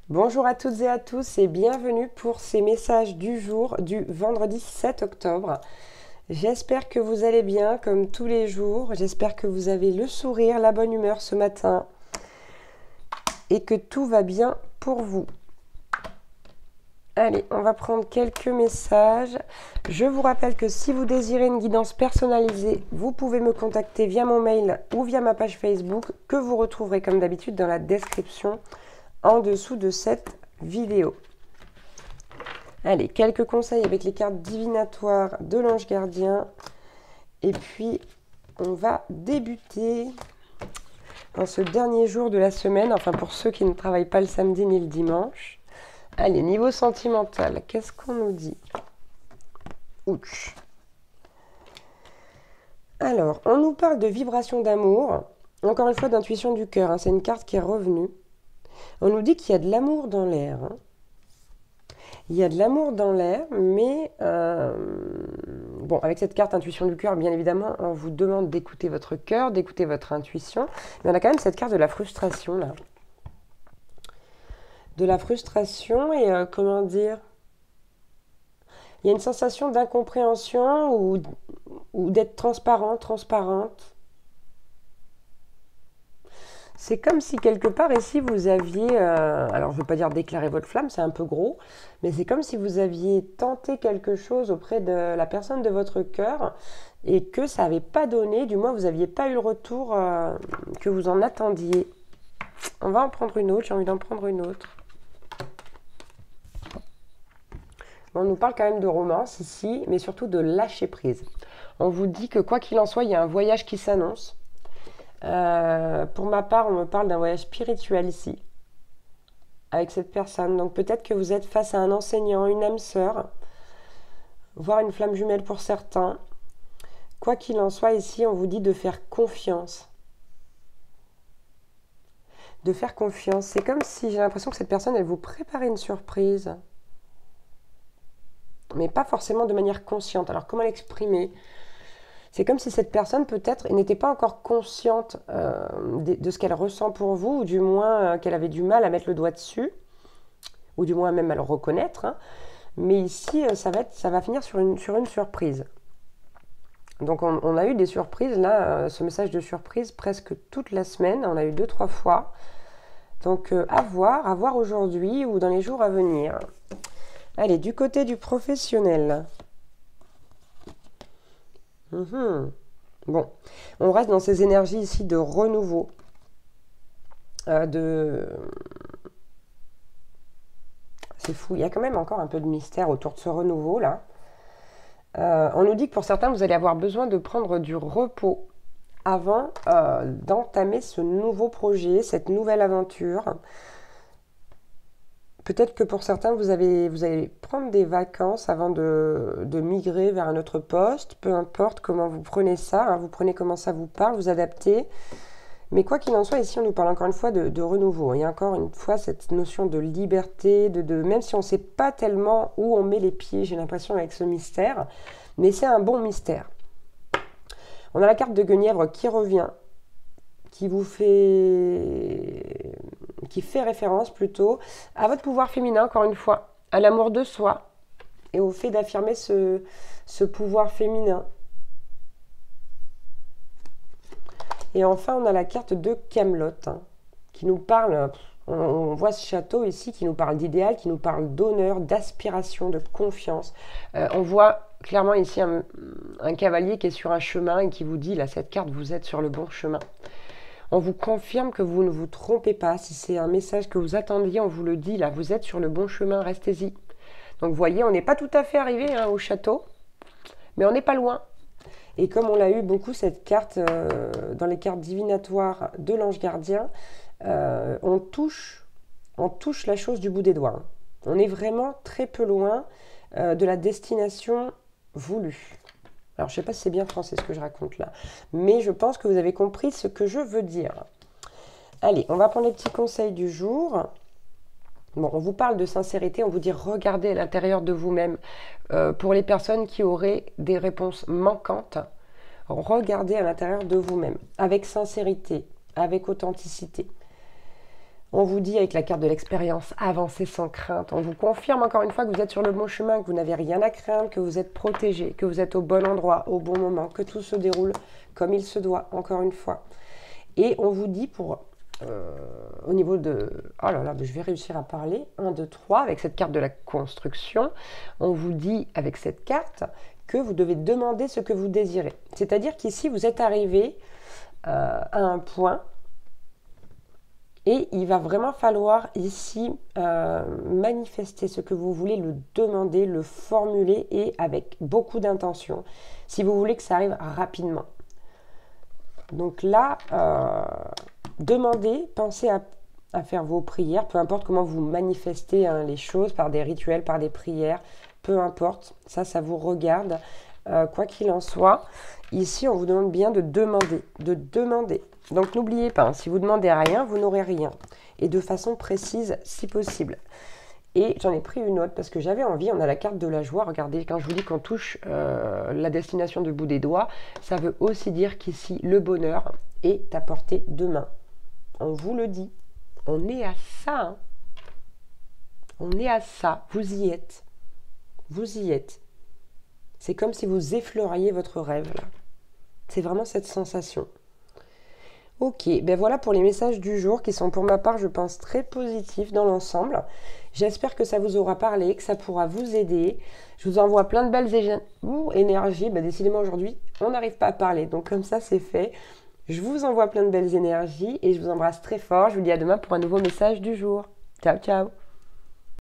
Bonjour à toutes et à tous et bienvenue pour ces messages du jour du vendredi 7 octobre. J'espère que vous allez bien comme tous les jours. J'espère que vous avez le sourire, la bonne humeur ce matin et que tout va bien pour vous. Allez, on va prendre quelques messages. Je vous rappelle que si vous désirez une guidance personnalisée, vous pouvez me contacter via mon mail ou via ma page Facebook que vous retrouverez comme d'habitude dans la description en dessous de cette vidéo. Allez, quelques conseils avec les cartes divinatoires de l'ange gardien. Et puis, on va débuter dans ce dernier jour de la semaine, enfin pour ceux qui ne travaillent pas le samedi ni le dimanche. Allez, niveau sentimental, qu'est-ce qu'on nous dit? Ouch. Alors, on nous parle de vibration d'amour. Encore une fois, d'intuition du cœur. Hein, c'est une carte qui est revenue. On nous dit qu'il y a de l'amour dans l'air. Hein. Il y a de l'amour dans l'air, mais bon, avec cette carte intuition du cœur, bien évidemment, on vous demande d'écouter votre cœur, d'écouter votre intuition. Mais on a quand même cette carte de la frustration, là. De la frustration et, comment dire, il y a une sensation d'incompréhension ou d'être transparent, transparente. C'est comme si quelque part ici vous aviez, alors je ne veux pas dire déclarer votre flamme, c'est un peu gros, mais c'est comme si vous aviez tenté quelque chose auprès de la personne de votre cœur et que ça n'avait pas donné, du moins vous n'aviez pas eu le retour que vous en attendiez. On va en prendre une autre, j'ai envie d'en prendre une autre. On nous parle quand même de romance ici, mais surtout de lâcher prise. On vous dit que quoi qu'il en soit, il y a un voyage qui s'annonce. Pour ma part, on me parle d'un voyage spirituel ici, avec cette personne. Donc peut-être que vous êtes face à un enseignant, une âme sœur, voire une flamme jumelle pour certains. Quoi qu'il en soit, ici, on vous dit de faire confiance. De faire confiance. C'est comme si j'ai l'impression que cette personne, elle vous préparait une surprise. Mais pas forcément de manière consciente. Alors comment l'exprimer ? C'est comme si cette personne peut-être n'était pas encore consciente de ce qu'elle ressent pour vous, ou du moins qu'elle avait du mal à mettre le doigt dessus, ou du moins même à le reconnaître. Hein. Mais ici, ça va finir sur une surprise. Donc on a eu des surprises, là, ce message de surprise presque toute la semaine, on a eu 2-3 fois. Donc à voir aujourd'hui ou dans les jours à venir. Allez, du côté du professionnel. Bon, on reste dans ces énergies ici de renouveau, c'est fou, il y a quand même encore un peu de mystère autour de ce renouveau là. On nous dit que pour certains, vous allez avoir besoin de prendre du repos avant d'entamer ce nouveau projet, cette nouvelle aventure. Peut-être que pour certains, vous allez prendre des vacances avant de migrer vers un autre poste. Peu importe comment vous prenez ça, hein, vous prenez comment ça vous parle, vous adaptez. Mais quoi qu'il en soit, ici, on nous parle encore une fois de renouveau. Il y a encore une fois cette notion de liberté, même si on ne sait pas tellement où on met les pieds, j'ai l'impression, avec ce mystère. Mais c'est un bon mystère. On a la carte de Guenièvre qui revient, qui fait référence plutôt à votre pouvoir féminin, encore une fois, à l'amour de soi et au fait d'affirmer ce pouvoir féminin. Et enfin, on a la carte de Camelot hein, qui nous parle, on voit ce château ici qui nous parle d'idéal, qui nous parle d'honneur, d'aspiration, de confiance. On voit clairement ici un cavalier qui est sur un chemin et qui vous dit, là, cette carte, vous êtes sur le bon chemin. On vous confirme que vous ne vous trompez pas. Si c'est un message que vous attendiez, on vous le dit, là, vous êtes sur le bon chemin, restez-y. Donc, vous voyez, on n'est pas tout à fait arrivé hein, au château, mais on n'est pas loin. Et comme on l'a eu beaucoup, cette carte, dans les cartes divinatoires de l'ange gardien, on touche la chose du bout des doigts. Hein. On est vraiment très peu loin de la destination voulue. Alors, je ne sais pas si c'est bien français ce que je raconte là, mais je pense que vous avez compris ce que je veux dire. Allez, on va prendre les petits conseils du jour. Bon, on vous parle de sincérité, on vous dit regardez à l'intérieur de vous-même. Pour les personnes qui auraient des réponses manquantes, regardez à l'intérieur de vous-même, avec sincérité, avec authenticité. On vous dit avec la carte de l'expérience, avancez sans crainte. On vous confirme encore une fois que vous êtes sur le bon chemin, que vous n'avez rien à craindre, que vous êtes protégé, que vous êtes au bon endroit, au bon moment, que tout se déroule comme il se doit, encore une fois. Et on vous dit au niveau de... Oh là là, je vais réussir à parler. 1, 2, 3, avec cette carte de la construction. On vous dit avec cette carte que vous devez demander ce que vous désirez. C'est-à-dire qu'ici, vous êtes arrivé à un point et il va vraiment falloir ici manifester ce que vous voulez, le demander, le formuler et avec beaucoup d'intention, si vous voulez que ça arrive rapidement. Donc là, demandez, pensez à faire vos prières, peu importe comment vous manifestez les choses, par des rituels, par des prières, peu importe, ça vous regarde. Quoi qu'il en soit, ici on vous demande bien de demander, Donc n'oubliez pas, si vous demandez rien, vous n'aurez rien. Et de façon précise si possible. Et j'en ai pris une autre parce que j'avais envie, on a la carte de la joie, regardez, quand je vous dis qu'on touche la destination du bout des doigts, ça veut aussi dire qu'ici le bonheur est à portée de main. On vous le dit, on est à ça, hein. On est à ça, vous y êtes. Vous y êtes. C'est comme si vous effleuriez votre rêve, là. C'est vraiment cette sensation. Ok, ben voilà pour les messages du jour qui sont pour ma part, je pense, très positifs dans l'ensemble. J'espère que ça vous aura parlé, que ça pourra vous aider. Je vous envoie plein de belles énergies. Ben décidément, aujourd'hui, on n'arrive pas à parler, donc comme ça, c'est fait. Je vous envoie plein de belles énergies et je vous embrasse très fort. Je vous dis à demain pour un nouveau message du jour. Ciao, ciao!